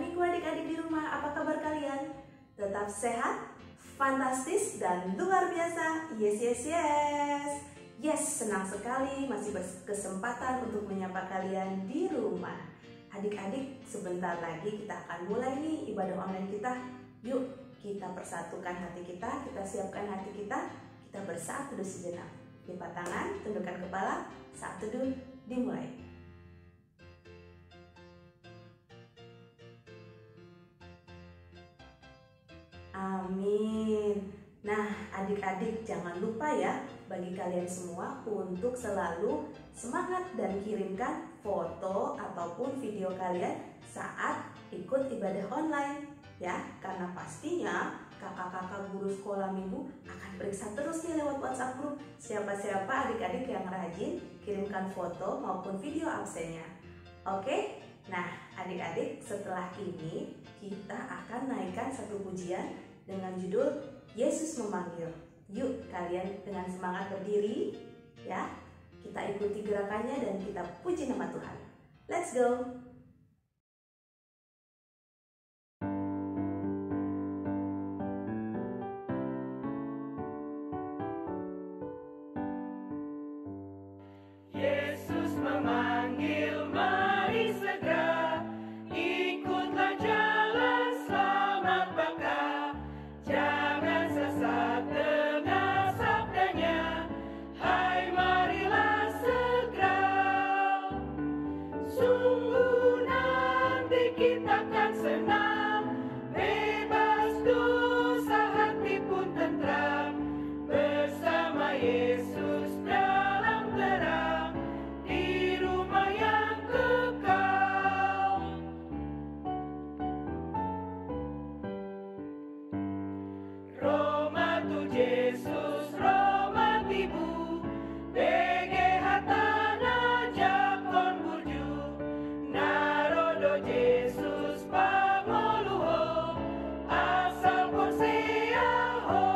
Minggu adik-adik di rumah, apa kabar kalian? Tetap sehat, fantastis, dan luar biasa. Yes, senang sekali masih berkesempatan untuk menyapa kalian di rumah. Adik-adik, sebentar lagi kita akan mulai nih ibadah online kita. Yuk, kita persatukan hati kita siapkan hati kita bersatu dulu sejenak. Lipat tangan, tundukkan kepala, saat teduh dimulai. Amin. Nah, adik-adik jangan lupa ya bagi kalian semua untuk selalu semangat dan kirimkan foto ataupun video kalian saat ikut ibadah online ya, karena pastinya kakak-kakak guru sekolah minggu akan periksa terus nih lewat WhatsApp grup siapa-siapa adik-adik yang rajin kirimkan foto maupun video absennya. Oke? Nah, adik-adik, setelah ini kita akan naikkan satu pujian dengan judul Yesus Memanggil. Yuk, kalian dengan semangat berdiri ya. Kita ikuti gerakannya dan kita puji nama Tuhan. Let's go. Yesus memanggil, mari segera ikutlah jalan selamat baka. Jangan sesat dengar sabdanya, hai marilah segera. Sungguh nanti kita akan senang, bebas dosa hati pun tentram, bersama Yesus dalam terang, di rumah yang kekal. Roma tu Yesus, Roma tibu, bege hatana jakon burju, narodo Yesus pamoluho, asal konseaho.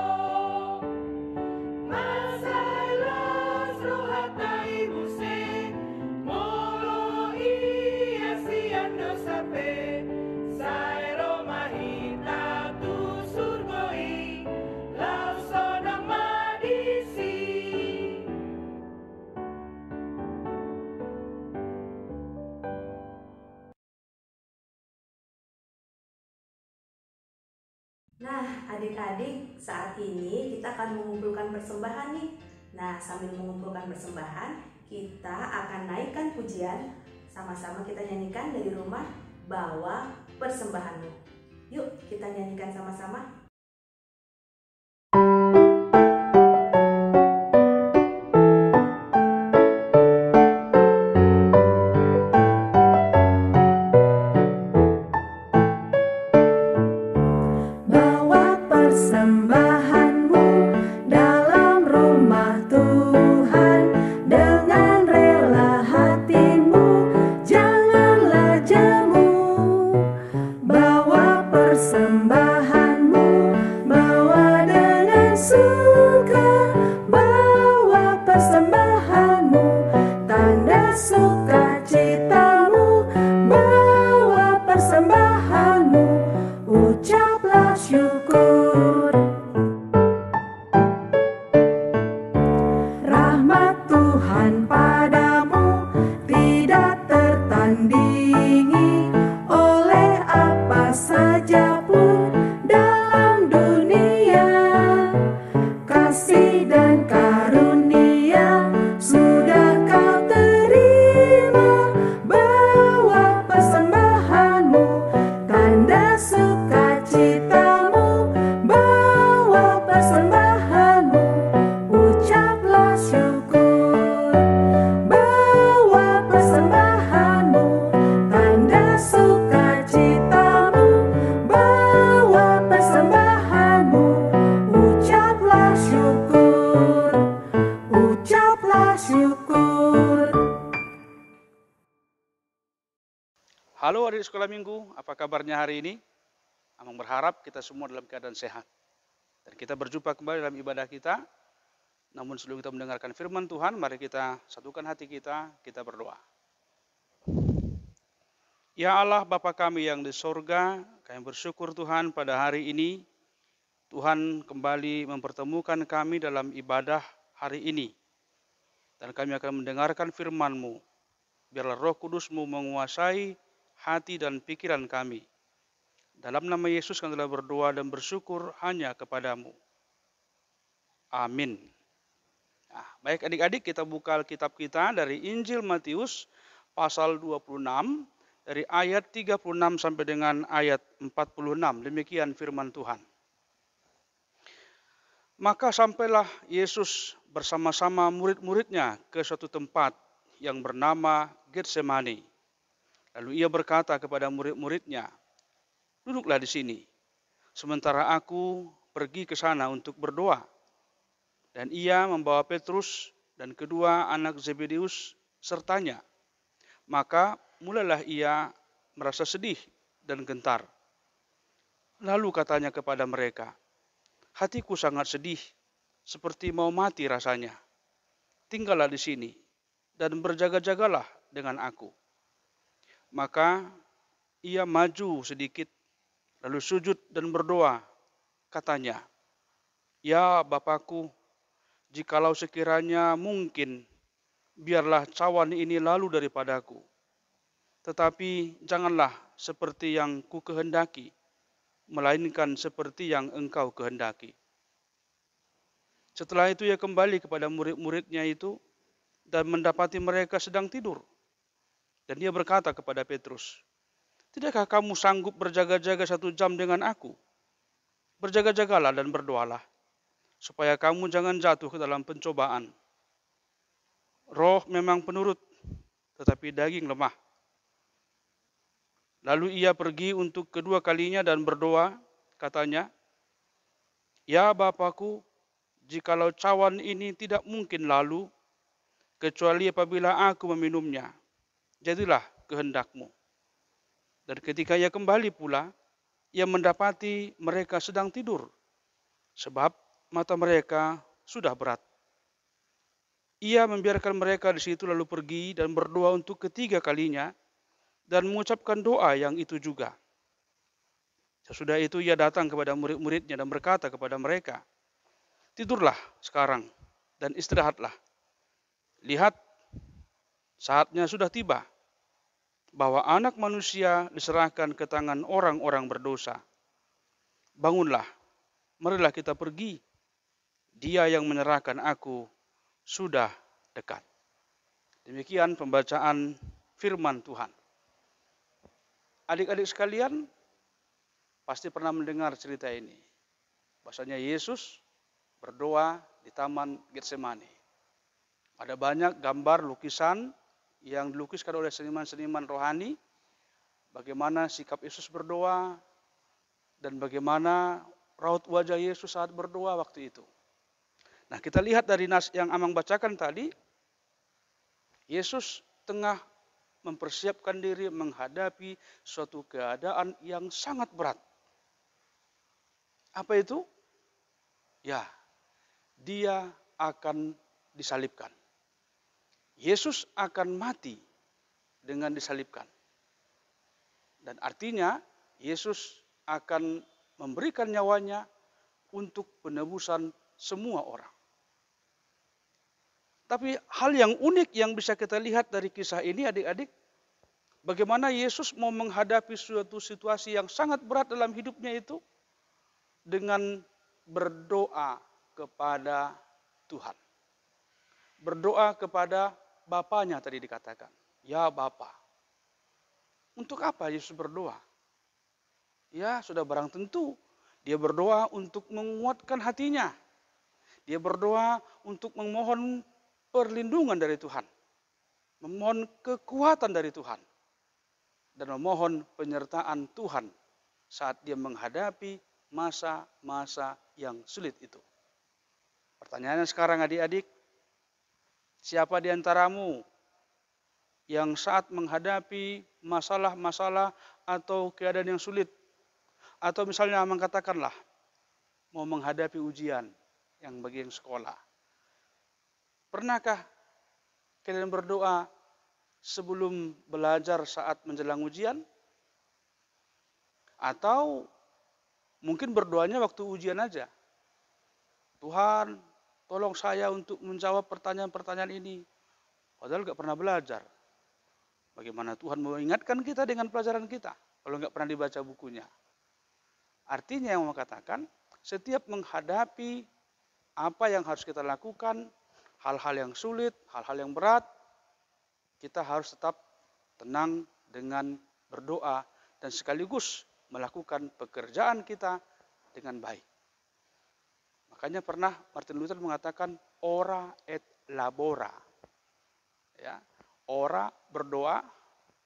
Masailas rohatai muse, molo iya siando sape, sai Roma hita tu surgoi, lau sonang madisi. Nah, adik-adik, saat ini kita akan mengumpulkan persembahan nih. Nah, sambil mengumpulkan persembahan, kita akan naikkan pujian. Sama-sama kita nyanyikan dari rumah, bawa persembahanmu. Yuk, kita nyanyikan sama-sama. Bawa persembahanmu dalam rumah Tuhan dengan rela hatimu, janganlah jemu. Bawa persembahanmu, bawa dengan suka. Bawa persembahanmu, tanda sukacitamu. Bawa persembahanmu, ucaplah syukur. Rahmat Tuhan padamu tidak tertandingi oleh apa saja pun dalam dunia. Kasih dan karunia sudah kau terima. Bawa persembahanmu, tanda sukacitamu. Bawa persembahanmu, ucaplah syukur. Bawa persembahanmu, tanda sukacitamu. Bawa persembahanmu, ucaplah syukur. Ucaplah syukur. Halo adik sekolah minggu, apa kabarnya hari ini? Amang berharap kita semua dalam keadaan sehat. Dan kita berjumpa kembali dalam ibadah kita. Namun sebelum kita mendengarkan firman Tuhan, mari kita satukan hati kita berdoa. Ya Allah Bapa kami yang di sorga, kami bersyukur Tuhan pada hari ini, Tuhan kembali mempertemukan kami dalam ibadah hari ini. Dan kami akan mendengarkan firman-Mu. Biarlah Roh Kudus-Mu menguasai hati dan pikiran kami. Dalam nama Yesus kami telah berdoa dan bersyukur hanya kepada-Mu. Amin. Nah, baik adik-adik, kita buka Alkitab kita dari Injil Matius pasal 26 dari ayat 36 sampai dengan ayat 46. Demikian firman Tuhan. Maka sampailah Yesus bersama-sama murid-muridnya ke suatu tempat yang bernama Getsemani. Lalu ia berkata kepada murid-muridnya, "Duduklah di sini, sementara aku pergi ke sana untuk berdoa." Dan ia membawa Petrus dan kedua anak Zebedeus sertanya. Maka mulailah ia merasa sedih dan gentar. Lalu katanya kepada mereka, "Hatiku sangat sedih, seperti mau mati rasanya. Tinggallah di sini dan berjaga-jagalah dengan aku." Maka ia maju sedikit, lalu sujud dan berdoa. Katanya, "Ya Bapakku, jikalau sekiranya mungkin, biarlah cawan ini lalu daripadaku. Tetapi janganlah seperti yang ku kehendaki, melainkan seperti yang Engkau kehendaki." Setelah itu ia kembali kepada murid-muridnya itu dan mendapati mereka sedang tidur. Dan ia berkata kepada Petrus, "Tidakkah kamu sanggup berjaga-jaga 1 jam dengan aku? Berjaga-jagalah dan berdoalah, supaya kamu jangan jatuh ke dalam pencobaan. Roh memang penurut, tetapi daging lemah." Lalu ia pergi untuk kedua kalinya dan berdoa, katanya, "Ya Bapakku, jikalau cawan ini tidak mungkin lalu, kecuali apabila aku meminumnya, jadilah kehendak-Mu." Dan ketika ia kembali pula, ia mendapati mereka sedang tidur, sebab mata mereka sudah berat. Ia membiarkan mereka di situ lalu pergi dan berdoa untuk ketiga kalinya dan mengucapkan doa yang itu juga. Sesudah itu ia datang kepada murid-muridnya dan berkata kepada mereka, "Tidurlah sekarang dan istirahatlah. Lihat, saatnya sudah tiba bahwa Anak Manusia diserahkan ke tangan orang-orang berdosa. Bangunlah, marilah kita pergi. Dia yang menyerahkan aku sudah dekat." Demikian pembacaan firman Tuhan. Adik-adik sekalian, pasti pernah mendengar cerita ini. Bahasanya Yesus berdoa di Taman Getsemani. Ada banyak gambar lukisan yang dilukiskan oleh seniman-seniman rohani, bagaimana sikap Yesus berdoa, dan bagaimana raut wajah Yesus saat berdoa waktu itu. Nah, kita lihat dari nas yang Amang bacakan tadi, Yesus tengah mempersiapkan diri menghadapi suatu keadaan yang sangat berat. Apa itu? Ya, dia akan disalibkan. Yesus akan mati dengan disalibkan. Dan artinya Yesus akan memberikan nyawanya untuk penebusan semua orang. Tapi hal yang unik yang bisa kita lihat dari kisah ini adik-adik, bagaimana Yesus mau menghadapi suatu situasi yang sangat berat dalam hidupnya itu dengan berdoa kepada Tuhan. Berdoa kepada Bapanya tadi dikatakan, "Ya Bapa." Untuk apa Yesus berdoa? Ya, sudah barang tentu dia berdoa untuk menguatkan hatinya. Dia berdoa untuk memohon perlindungan dari Tuhan, memohon kekuatan dari Tuhan, dan memohon penyertaan Tuhan saat dia menghadapi masa-masa yang sulit itu. Pertanyaannya sekarang adik-adik, siapa di antaramu yang saat menghadapi masalah-masalah atau keadaan yang sulit, atau misalnya Amang katakanlah mau menghadapi ujian yang bagi yang sekolah, pernahkah kalian berdoa sebelum belajar saat menjelang ujian? Atau mungkin berdoanya waktu ujian aja. Tuhan, tolong saya untuk menjawab pertanyaan-pertanyaan ini. Padahal nggak pernah belajar. Bagaimana Tuhan mau ingatkan kita dengan pelajaran kita kalau nggak pernah dibaca bukunya? Artinya yang mau katakan, setiap menghadapi apa yang harus kita lakukan, hal-hal yang sulit, hal-hal yang berat, kita harus tetap tenang dengan berdoa dan sekaligus melakukan pekerjaan kita dengan baik. Makanya pernah Martin Luther mengatakan ora et labora. Ya, ora berdoa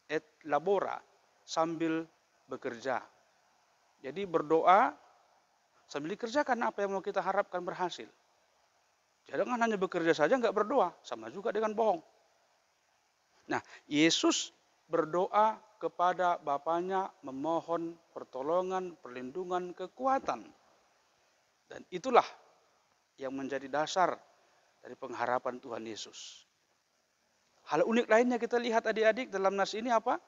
et labora, sambil bekerja. Jadi berdoa sambil dikerjakan apa yang mau kita harapkan berhasil. Jangan hanya bekerja saja nggak berdoa, sama juga dengan bohong. Nah, Yesus berdoa kepada Bapaknya memohon pertolongan, perlindungan, kekuatan. Dan itulah yang menjadi dasar dari pengharapan Tuhan Yesus. Hal unik lainnya kita lihat adik-adik dalam nas ini apa?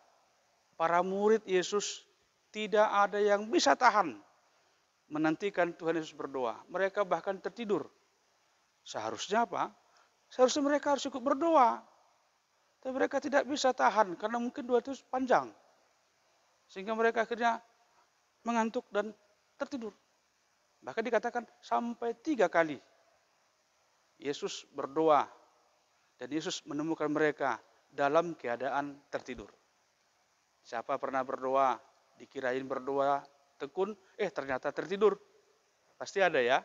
Para murid Yesus tidak ada yang bisa tahan menantikan Tuhan Yesus berdoa. Mereka bahkan tertidur. Seharusnya apa? Seharusnya mereka harus ikut berdoa. Tapi mereka tidak bisa tahan karena mungkin doa itu panjang. Sehingga mereka akhirnya mengantuk dan tertidur. Bahkan dikatakan sampai 3 kali Yesus berdoa. Dan Yesus menemukan mereka dalam keadaan tertidur. Siapa pernah berdoa, dikirain berdoa tekun, ternyata tertidur. Pasti ada ya?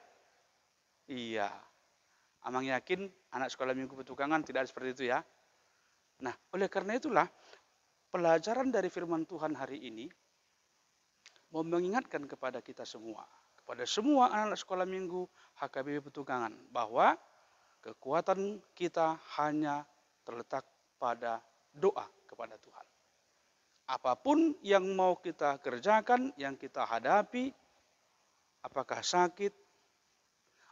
Iya. Amang yakin anak sekolah minggu petukangan tidak seperti itu ya? Nah, oleh karena itulah pelajaran dari firman Tuhan hari ini mau mengingatkan kepada kita semua, kepada semua anak sekolah minggu HKBP Petukangan, bahwa kekuatan kita hanya terletak pada doa kepada Tuhan. Apapun yang mau kita kerjakan, yang kita hadapi, apakah sakit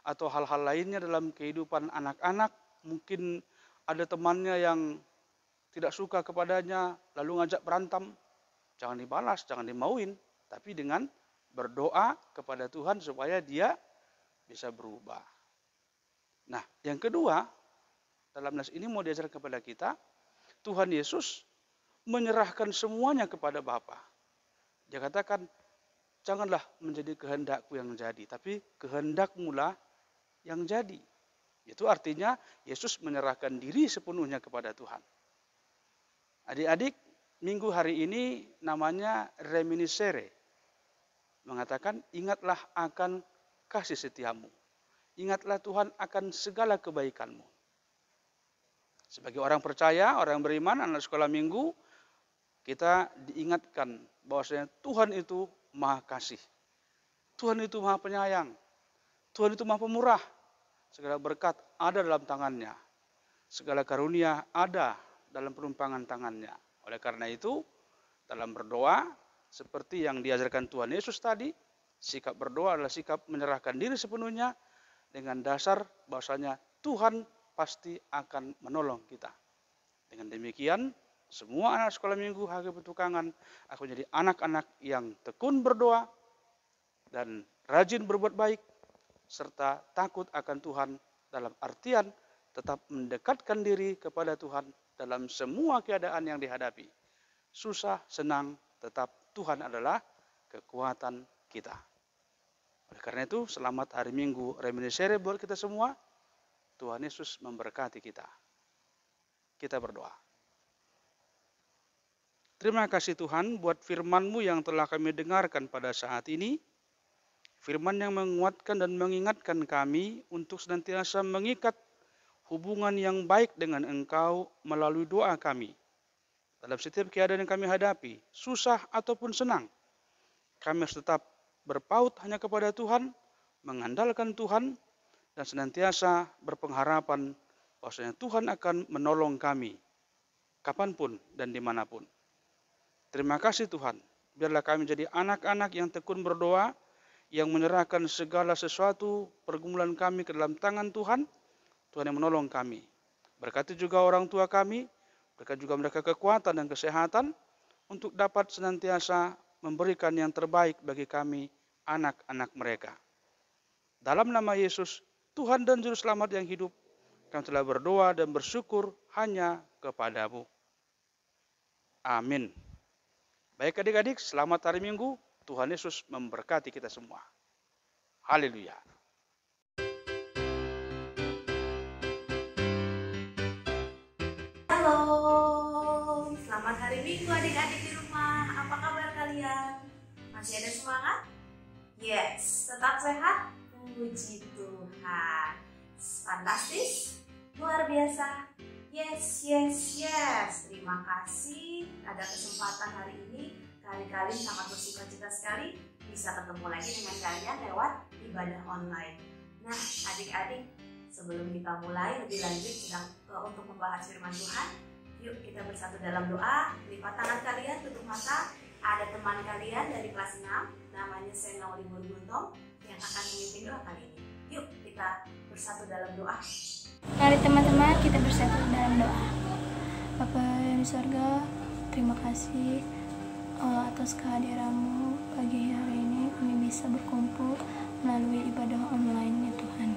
atau hal-hal lainnya dalam kehidupan anak-anak, mungkin ada temannya yang tidak suka kepadanya, lalu ngajak berantem, jangan dibalas, jangan dimauin, tapi dengan berdoa kepada Tuhan supaya dia bisa berubah. Nah, yang kedua, dalam nas ini mau diajarkan kepada kita, Tuhan Yesus menyerahkan semuanya kepada Bapa. Dia katakan, janganlah menjadi kehendakku yang jadi, tapi kehendakmu lah yang jadi. Itu artinya Yesus menyerahkan diri sepenuhnya kepada Tuhan. Adik-adik, minggu hari ini namanya reminiscere. Mengatakan, ingatlah akan kasih setiamu. Ingatlah Tuhan akan segala kebaikanmu. Sebagai orang percaya, orang beriman, anak sekolah minggu, kita diingatkan bahwasanya Tuhan itu maha kasih. Tuhan itu maha penyayang. Tuhan itu maha pemurah. Segala berkat ada dalam tangannya. Segala karunia ada dalam penumpangan tangannya. Oleh karena itu, dalam berdoa, seperti yang diajarkan Tuhan Yesus tadi, sikap berdoa adalah sikap menyerahkan diri sepenuhnya dengan dasar bahwasanya Tuhan pasti akan menolong kita. Dengan demikian, semua anak sekolah minggu HKBP Petukangan akan menjadi anak-anak yang tekun berdoa dan rajin berbuat baik, serta takut akan Tuhan dalam artian tetap mendekatkan diri kepada Tuhan dalam semua keadaan yang dihadapi. Susah, senang, tetap Tuhan adalah kekuatan kita. Oleh karena itu, selamat hari Minggu reminiscere buat kita semua. Tuhan Yesus memberkati kita. Kita berdoa. Terima kasih Tuhan buat firman-Mu yang telah kami dengarkan pada saat ini. Firman yang menguatkan dan mengingatkan kami untuk senantiasa mengikat hubungan yang baik dengan Engkau melalui doa kami. Dalam setiap keadaan yang kami hadapi, susah ataupun senang, kami harus tetap berpaut hanya kepada Tuhan, mengandalkan Tuhan, dan senantiasa berpengharapan bahwasanya Tuhan akan menolong kami, kapanpun dan dimanapun. Terima kasih Tuhan, biarlah kami jadi anak-anak yang tekun berdoa, yang menyerahkan segala sesuatu pergumulan kami ke dalam tangan Tuhan, Tuhan yang menolong kami. Berkati juga orang tua kami, Berikan juga mereka kekuatan dan kesehatan untuk dapat senantiasa memberikan yang terbaik bagi kami, anak-anak mereka. Dalam nama Yesus, Tuhan dan Juru Selamat yang hidup, kami telah berdoa dan bersyukur hanya kepada-Mu. Amin. Baik adik-adik, selamat hari Minggu. Tuhan Yesus memberkati kita semua. Haleluya. Halo, selamat hari Minggu adik-adik di rumah. Apa kabar kalian? Masih ada semangat? Yes, tetap sehat? Puji Tuhan. Fantastis? Luar biasa? Yes. Terima kasih ada kesempatan hari ini. Kali-kali sangat bersukacita sekali bisa ketemu lagi dengan kalian lewat ibadah online. Nah, adik-adik, sebelum kita mulai lebih lanjut untuk membahas firman Tuhan, yuk kita bersatu dalam doa. Lipat tangan kalian, tutup mata. Ada teman kalian dari kelas 6, namanya Sena Libur Guntong, yang akan memimpin doa kali ini. Yuk kita bersatu dalam doa. Mari teman-teman kita bersatu dalam doa. Bapa yang di surga, terima kasih atas kehadiran-Mu pagi hari ini kami bisa berkumpul melalui ibadah online ya Tuhan.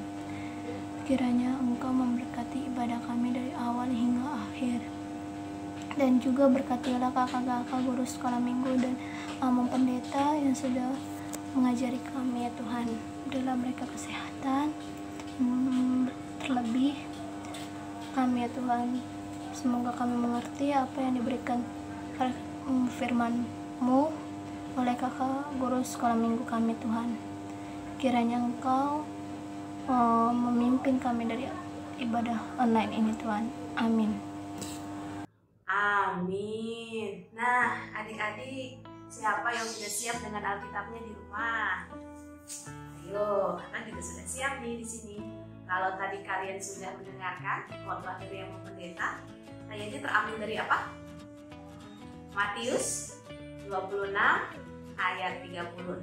Kiranya Engkau memberkati ibadah kami dari awal hingga akhir. Dan juga berkatilah kakak-kakak guru sekolah minggu dan Among pendeta yang sudah mengajari kami ya Tuhan. Berilah mereka kesehatan, terlebih kami ya Tuhan. Semoga kami mengerti apa yang diberikan firman-Mu oleh kakak guru sekolah minggu kami Tuhan. Kiranya Engkau memimpin kami dari ibadah online ini Tuhan. Amin. Amin. Nah, adik-adik, siapa yang sudah siap dengan Alkitabnya di rumah? Ayo, kakak juga sudah siap nih di sini. Kalau tadi kalian sudah mendengarkan khotbah dari Among pendeta, ayatnya terambil dari apa? Matius 26 ayat 36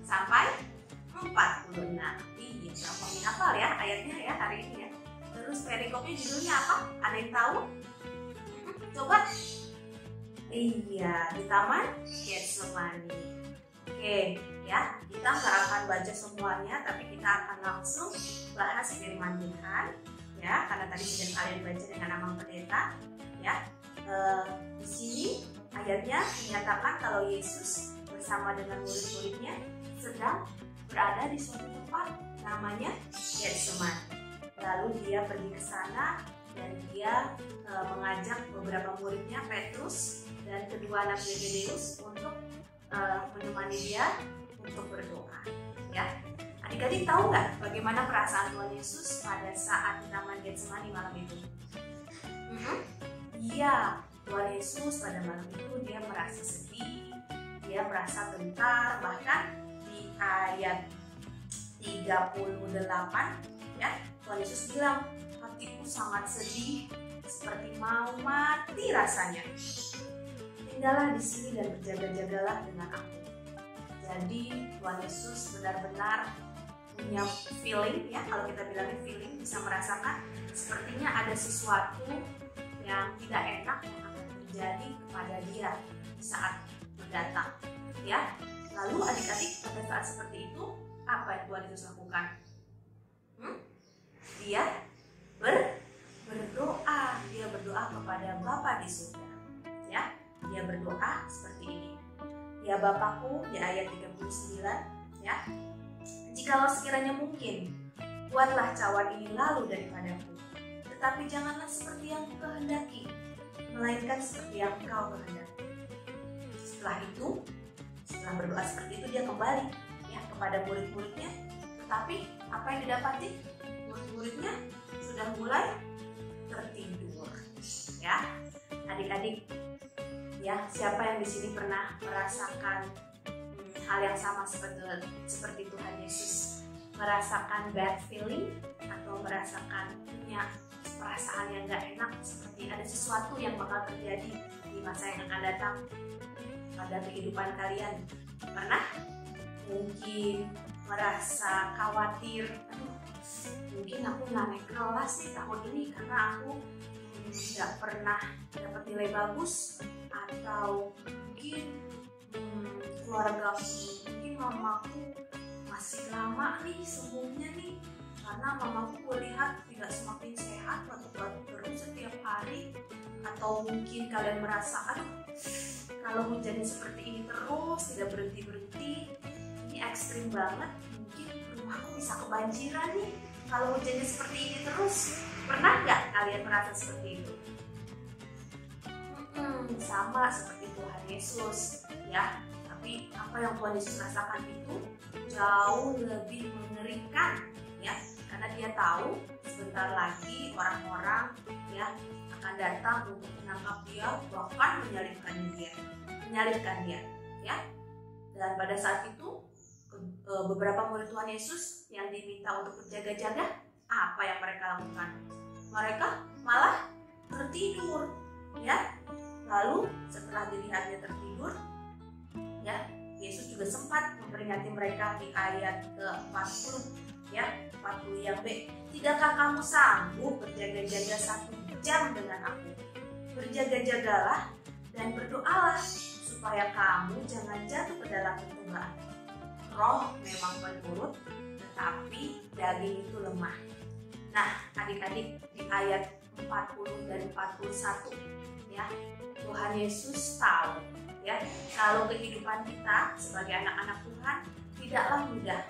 sampai 46. Ih, gampang dihafal ya ayatnya ya hari ini ya. Terus perikopnya judulnya apa? Ada yang tahu? Coba. Iya, di Taman Getsemani. Oke, ya, kita nggak akan baca semuanya, tapi kita akan langsung bahas firman Tuhan, ya, karena tadi sudah kalian baca dengan Among pendeta, ya. Di sini ayatnya menyatakan kalau Yesus bersama dengan murid-muridnya sedang berada di suatu tempat namanya Getsemani. Lalu dia pergi ke sana dan dia mengajak beberapa muridnya, Petrus dan kedua anak Zebedeus, untuk menemani dia untuk berdoa. Ya, adik-adik tahu nggak bagaimana perasaan Tuhan Yesus pada saat di Taman Getsemani malam itu? Iya, Tuhan Yesus pada malam itu dia merasa sedih, dia merasa gentar, bahkan di ayat 38 ya, Tuhan Yesus bilang, hatiku sangat sedih, seperti mau mati rasanya. Tinggallah di sini dan berjaga-jagalah dengan aku. Jadi Tuhan Yesus benar-benar punya feeling, ya, kalau kita bilangnya feeling, bisa merasakan sepertinya ada sesuatu yang tidak enak yang akan terjadi kepada dia di saat mendatang, ya. Lalu adik-adik pada saat seperti itu apa yang Tuhan Yesus lakukan? Dia berdoa, dia berdoa kepada Bapa di surga, ya. Dia berdoa seperti ini. Ya Bapakku, di ayat 39, ya. Jikalau sekiranya mungkin, buatlah cawan ini lalu daripadaku. Tetapi janganlah seperti yang kukehendaki, melainkan seperti yang Engkau kehendaki. Setelah berdoa seperti itu, dia kembali ya kepada murid-muridnya. Tetapi apa yang didapati? Murid-muridnya sudah mulai tertidur. Ya, adik-adik, ya, siapa yang di sini pernah merasakan hal yang sama seperti Tuhan Yesus, merasakan bad feeling atau merasakan punya perasaan yang gak enak, seperti ada sesuatu yang bakal terjadi di masa yang akan datang pada kehidupan kalian? Pernah? Mungkin merasa khawatir, aduh mungkin aku nggak naik kelas nih tahun ini karena aku nggak pernah dapat nilai bagus, atau mungkin keluarga mungkin mamaku masih lama nih sembuhnya nih, karena mamaku gue lihat tidak semakin sehat, batuk-batuk terus setiap hari. Atau mungkin kalian merasa, aduh kalau hujannya seperti ini terus tidak berhenti-berhenti, ini ekstrim banget, mungkin rumahku bisa kebanjiran nih kalau hujannya seperti ini terus. Pernah nggak kalian merasa seperti itu? Sama seperti Tuhan Yesus ya. Tapi apa yang Tuhan Yesus rasakan itu jauh lebih mengerikan ya, karena dia tahu sebentar lagi orang-orang ya akan datang untuk menangkap dia, bahkan menyalibkan dia ya. Dan pada saat itu beberapa murid Tuhan Yesus yang diminta untuk berjaga-jaga, apa yang mereka lakukan? Mereka malah tertidur ya. Lalu setelah dilihatnya tertidur ya, Yesus juga sempat memperingati mereka di ayat ke-40 ya, 40 yang B. Tidakkah kamu sanggup berjaga-jaga 1 jam dengan aku? Berjaga-jagalah dan berdoalah supaya kamu jangan jatuh ke dalam percobaan. Roh memang penurut, tetapi daging itu lemah. Nah, adik-adik, di ayat 40 dan 41 ya, Tuhan Yesus tahu ya kalau kehidupan kita sebagai anak-anak Tuhan tidaklah mudah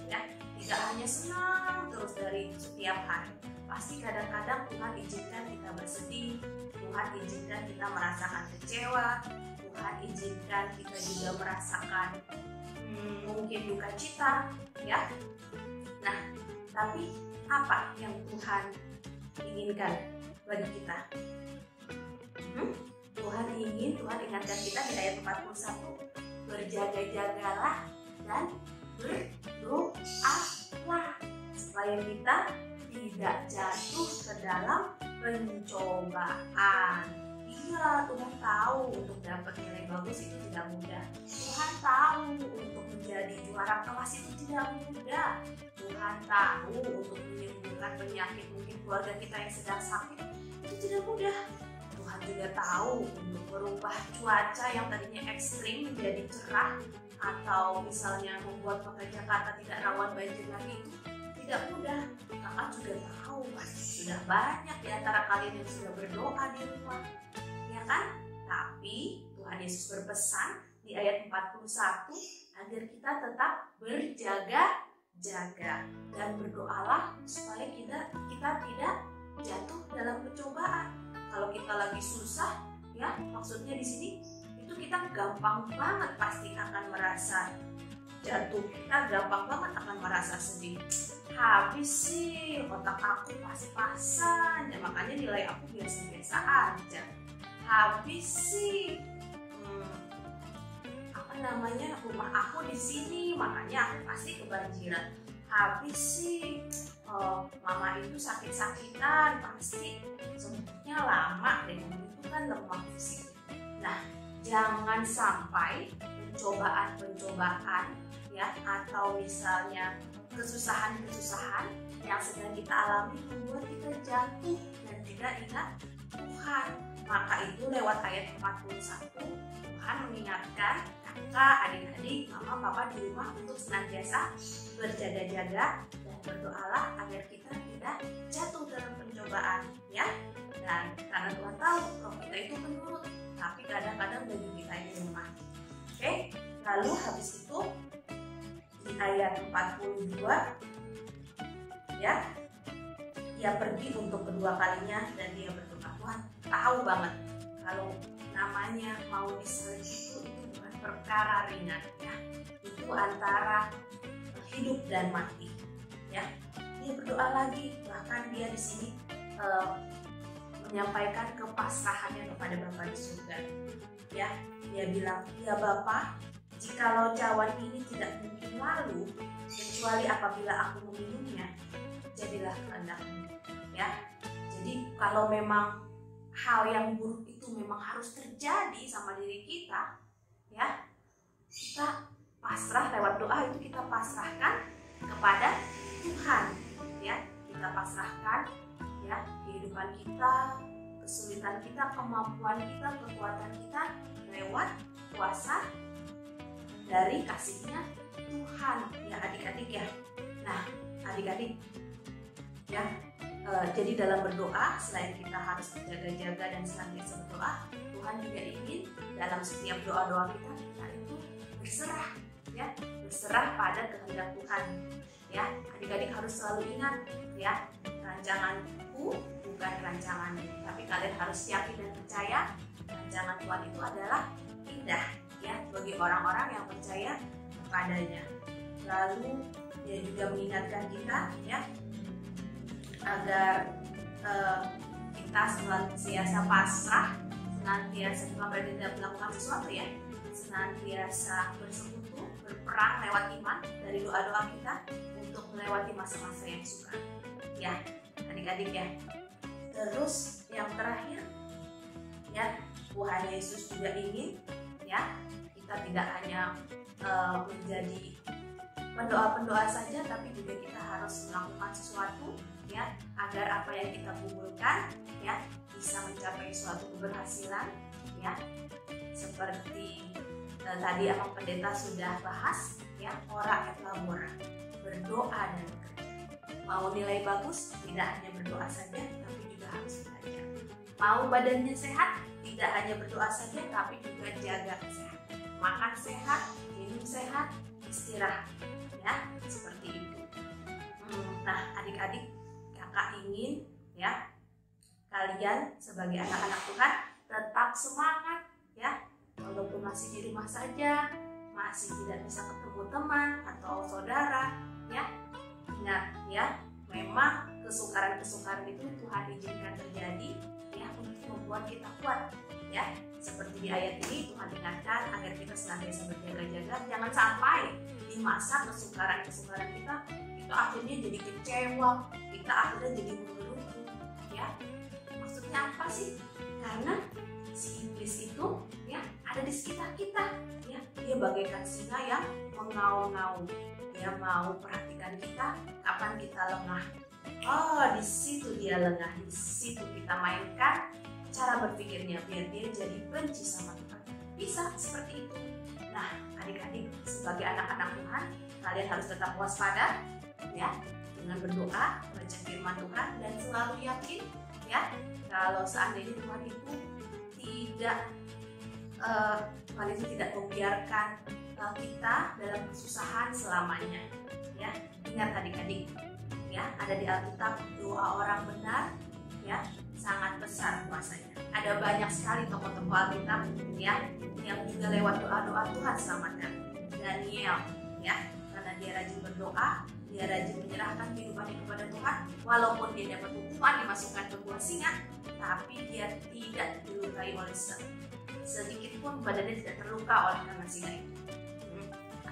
ya. Tidak hanya senang terus dari setiap hari, pasti kadang-kadang Tuhan izinkan kita bersedih, Tuhan izinkan kita merasakan kecewa, Tuhan izinkan kita juga merasakan mungkin duka cita ya. Nah, tapi apa yang Tuhan inginkan bagi kita? Tuhan ingatkan kita di ayat 41, berjaga-jagalah dan berdoalah supaya kita tidak jatuh ke dalam pencobaan. Iya, Tuhan tahu untuk dapat nilai bagus itu tidak mudah. Tuhan tahu untuk menjadi juara kelas itu tidak mudah. Tuhan tahu untuk menyembuhkan penyakit mungkin keluarga kita yang sedang sakit itu tidak mudah. Tuhan juga tahu untuk merubah cuaca yang tadinya ekstrim menjadi cerah, atau misalnya membuat kota Jakarta tidak rawan banjir lagi, itu tidak mudah. Kakak juga tahu pasti sudah banyak di antara kalian yang sudah berdoa di rumah, ya kan? Tapi Tuhan Yesus berpesan di ayat 41 agar kita tetap berjaga-jaga dan berdoalah supaya kita tidak jatuh dalam pencobaan. Kalau kita lagi susah, ya maksudnya di sini itu kita gampang banget pasti akan merasa jatuh, kita gampang banget akan merasa sedih. Habis sih otak aku pas-pasan, ya makanya nilai aku biasa-biasa aja. Habis sih rumah aku di sini, makanya aku pasti kebanjiran. Habis sih mama itu sakit-sakitan, pasti sembuhnya lama deh, itu kan lemah fisik. Nah, jangan sampai pencobaan ya, atau misalnya kesusahan-kesusahan yang sedang kita alami membuat kita jatuh dan tidak ingat Tuhan. Maka itu lewat ayat 41 Tuhan mengingatkan kakak, adik-adik, mama, papa di rumah untuk senantiasa berjaga-jaga dan berdoalah agar kita tidak jatuh dalam pencobaan ya. Dan karena Tuhan tahu roh kita itu menurut, tapi kadang-kadang daging kita ini lemah. Oke, lalu habis itu di ayat 42 ya, dia pergi untuk kedua kalinya dan dia berdoa. Tuhan tahu banget kalau namanya mau disalib itu bukan perkara ringan ya, itu antara hidup dan mati ya. Dia berdoa lagi, bahkan dia di sini menyampaikan kepasrahannya kepada Bapa di surga ya. Dia bilang, ya Bapa, jikalau cawan ini tidak mungkin lalu kecuali apabila aku meminumnya, jadilah kehendak-Mu ya. Jadi kalau memang hal yang buruk itu memang harus terjadi sama diri kita ya, kita pasrah lewat doa itu kita pasrahkan kepada Tuhan, ya. Kita pasrahkan ya kehidupan kita, kesulitan kita, kemampuan kita, kekuatan kita lewat kuasa dari kasih-Nya Tuhan, ya adik-adik ya. Nah, adik-adik ya, jadi dalam berdoa selain kita harus berjaga-jaga dan senantiasa berdoa, Tuhan juga ingin dalam setiap doa-doa kita itu berserah, ya, berserah pada kehendak Tuhan. Ya, adik-adik harus selalu ingat ya, rancanganku bukan rancanganmu, tapi kalian harus yakin dan percaya rancangan Tuhan itu adalah indah ya bagi orang-orang yang percaya kepadanya. Lalu dia juga mengingatkan kita ya agar kita senantiasa pasrah, senantiasa bukan berarti tidak melakukan sesuatu ya, senantiasa bersekutu, berperang lewat iman dari doa-doa kita untuk melewati masa-masa yang sukar ya adik-adik ya. Terus yang terakhir ya, Tuhan Yesus juga ingin ya kita tidak hanya menjadi pendoa-pendoa saja, tapi juga kita harus melakukan sesuatu ya agar apa yang kita kumpulkan ya bisa mencapai suatu keberhasilan ya. Seperti tadi Abang Pendeta sudah bahas ya, ora et labora, berdoa dan bekerja. Mau nilai bagus, tidak hanya berdoa saja, tapi juga harus belajar. Mau badannya sehat, tidak hanya berdoa saja, tapi juga jaga kesehatan. Makan sehat, minum sehat, istirahat, ya seperti itu. Nah, adik-adik, kakak ingin ya kalian sebagai anak-anak Tuhan tetap semangat ya, walaupun masih di rumah saja, masih tidak bisa ketemu teman atau saudara ya. Ingat ya, memang kesukaran-kesukaran itu Tuhan izinkan terjadi ya untuk membuat kita kuat ya. Seperti di ayat ini Tuhan ingatkan agar kita senantiasa berjaga-jaga, jangan sampai di masa kesukaran-kesukaran kita akhirnya jadi kecewa, kita akhirnya jadi mengeluh ya. Maksudnya apa sih? Karena si iblis itu ya ada di sekitar kita ya, dia bagaikan singa yang mengaum-ngaum. Dia mau perhatikan kita kapan kita lengah. Oh, di situ dia lengah, di situ kita mainkan cara berpikirnya biar dia jadi benci sama Tuhan. Bisa seperti itu. Nah, adik-adik sebagai anak-anak Tuhan, kalian harus tetap waspada ya dengan berdoa, baca firman Tuhan dan selalu yakin ya kalau seandainya Tuhan itu tidak membiarkan kita dalam kesusahan selamanya ya. Ingat adik-adik ya, ada di Alkitab doa orang benar ya sangat besar kuasanya. Ada banyak sekali tokoh-tokoh Alkitab ya yang juga lewat doa-doa Tuhan selamatkan. Daniel ya, karena dia rajin berdoa, dia rajin menyerahkan kehidupannya kepada Tuhan, walaupun dia dapat hukuman dimasukkan ke gua singa, tapi dia tidak dilukai oleh sedikit pun, badannya tidak terluka oleh karena singa itu.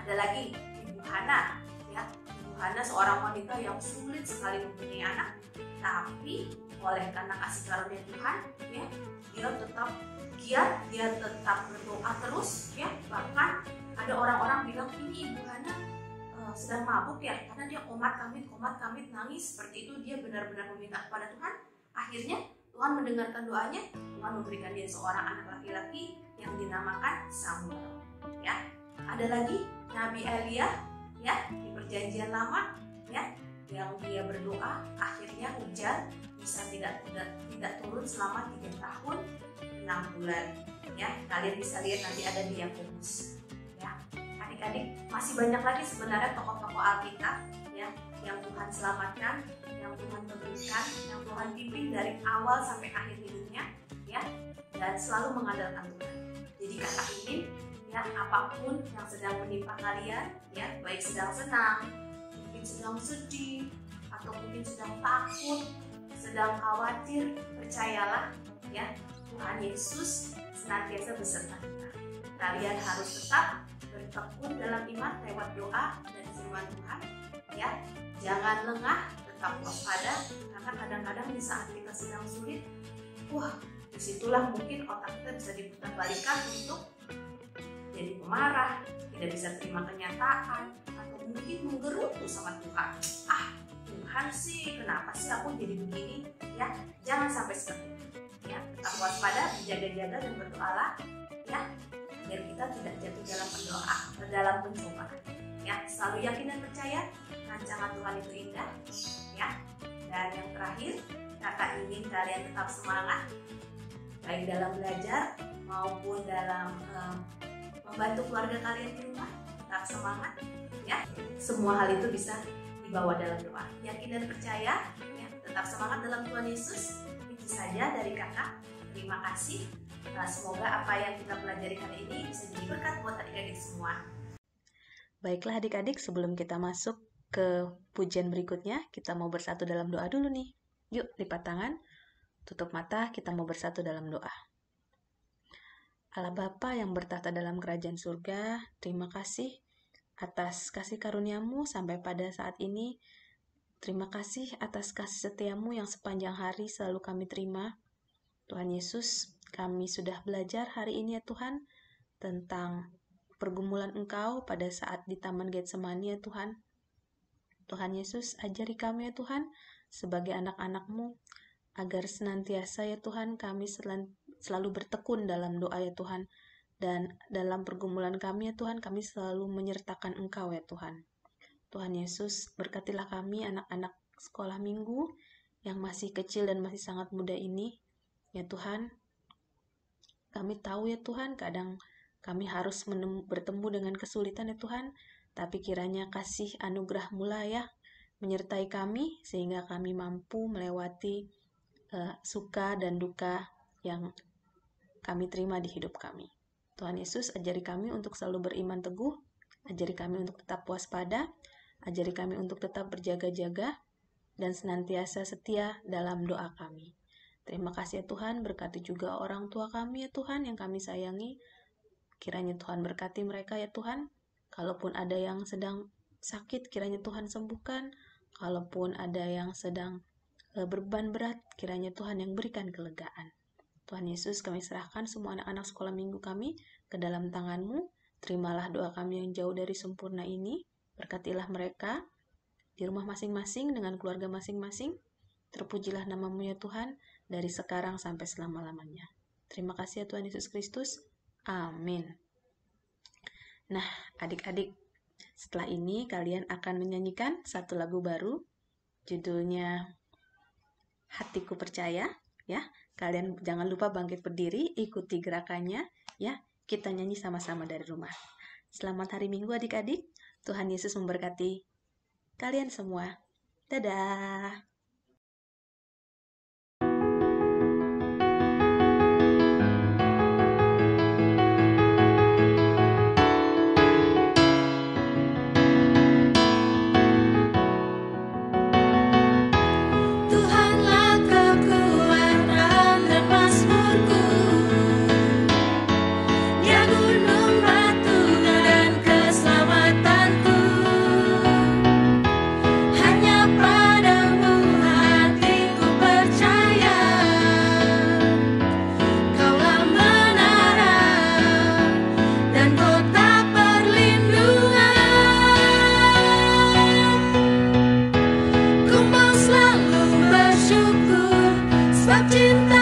Ada lagi Ibu Hana ya, Ibu Hana seorang wanita yang sulit sekali mempunyai anak, tapi oleh karena kasih karunia Tuhan ya, dia tetap giat, dia tetap berdoa terus ya. Bahkan ada orang-orang bilang ini Ibu Hana sedang mabuk ya, karena dia komat kamit nangis seperti itu. Dia benar-benar meminta kepada Tuhan. Akhirnya Tuhan mendengarkan doanya, Tuhan memberikan dia seorang anak laki-laki yang dinamakan Samuel ya. Ada lagi Nabi Elia ya di Perjanjian Lama ya, yang dia berdoa akhirnya hujan bisa tidak turun selama 3 tahun 6 bulan ya. Kalian bisa lihat nanti ada di Yakobus ya. Adik-adik, masih banyak lagi sebenarnya tokoh-tokoh Alkitab ya yang Tuhan selamatkan, yang Tuhan teguhkan, yang Tuhan pimpin dari awal sampai akhir hidupnya ya, dan selalu mengandalkan Tuhan. Jadi kakak ingin ya apapun yang sedang menimpa kalian ya, baik sedang senang, mungkin sedang sedih, atau mungkin sedang takut, sedang khawatir, percayalah ya, Tuhan Yesus senantiasa beserta kita. Kalian harus tetap bertekun dalam iman lewat doa dan firman Tuhan ya. Jangan lengah, tetap waspada, karena kadang-kadang di saat kita sedang sulit, disitulah mungkin otak kita bisa diputar balikan untuk jadi pemarah, tidak bisa terima kenyataan, atau mungkin menggerutu sama Tuhan. Tuhan sih, kenapa sih aku jadi begini? Ya, jangan sampai seperti itu. Ya, tetap waspada, berjaga-jaga dan berdoalah, ya, biar kita tidak jatuh dalam pencobaan. Ya, selalu yakin dan percaya rancangan Tuhan itu indah. Ya, dan yang terakhir, kakak ingin kalian tetap semangat, baik dalam belajar maupun dalam membantu keluarga kalian di rumah. Tetap semangat, ya. Semua hal itu bisa dibawa dalam doa. Yakin dan percaya, ya. Tetap semangat dalam Tuhan Yesus. Itu saja dari kakak. Terima kasih. Semoga apa yang kita pelajari kali ini bisa jadi berkat buat adik-adik semua. Baiklah adik-adik, sebelum kita masuk ke pujian berikutnya, kita mau bersatu dalam doa dulu nih. Yuk, lipat tangan, tutup mata, kita mau bersatu dalam doa. Allah Bapa yang bertahta dalam kerajaan surga, terima kasih atas kasih karunia-Mu sampai pada saat ini. Terima kasih atas kasih setia-Mu yang sepanjang hari selalu kami terima. Tuhan Yesus, kami sudah belajar hari ini ya Tuhan, tentang pergumulan Engkau pada saat di Taman Getsemani ya Tuhan. Tuhan Yesus, ajari kami ya Tuhan, sebagai anak-anak-Mu, agar senantiasa ya Tuhan kami selalu bertekun dalam doa ya Tuhan, dan dalam pergumulan kami ya Tuhan, kami selalu menyertakan Engkau ya Tuhan. Tuhan Yesus, berkatilah kami anak-anak sekolah minggu yang masih kecil dan masih sangat muda ini ya Tuhan. Kami tahu ya Tuhan, kadang kami harus bertemu dengan kesulitan ya Tuhan, tapi kiranya kasih anugerah-Mu lah ya menyertai kami, sehingga kami mampu melewati suka dan duka yang kami terima di hidup kami. Tuhan Yesus, ajari kami untuk selalu beriman teguh, ajari kami untuk tetap waspada, ajari kami untuk tetap berjaga-jaga, dan senantiasa setia dalam doa kami. Terima kasih ya Tuhan, berkati juga orang tua kami ya Tuhan yang kami sayangi. Kiranya Tuhan berkati mereka ya Tuhan. Kalaupun ada yang sedang sakit, kiranya Tuhan sembuhkan. Kalaupun ada yang sedang beban berat, kiranya Tuhan yang berikan kelegaan. Tuhan Yesus, kami serahkan semua anak-anak sekolah minggu kami ke dalam tangan-Mu. Terimalah doa kami yang jauh dari sempurna ini. Berkatilah mereka di rumah masing-masing dengan keluarga masing-masing. Terpujilah nama-Mu ya Tuhan, dari sekarang sampai selama-lamanya. Terima kasih ya Tuhan Yesus Kristus. Amin. Nah, adik-adik, setelah ini kalian akan menyanyikan satu lagu baru, judulnya Hatiku Percaya, ya. Kalian jangan lupa bangkit berdiri, ikuti gerakannya, ya. Kita nyanyi sama-sama dari rumah. Selamat hari Minggu adik-adik. Tuhan Yesus memberkati kalian semua. Dadah. Cinta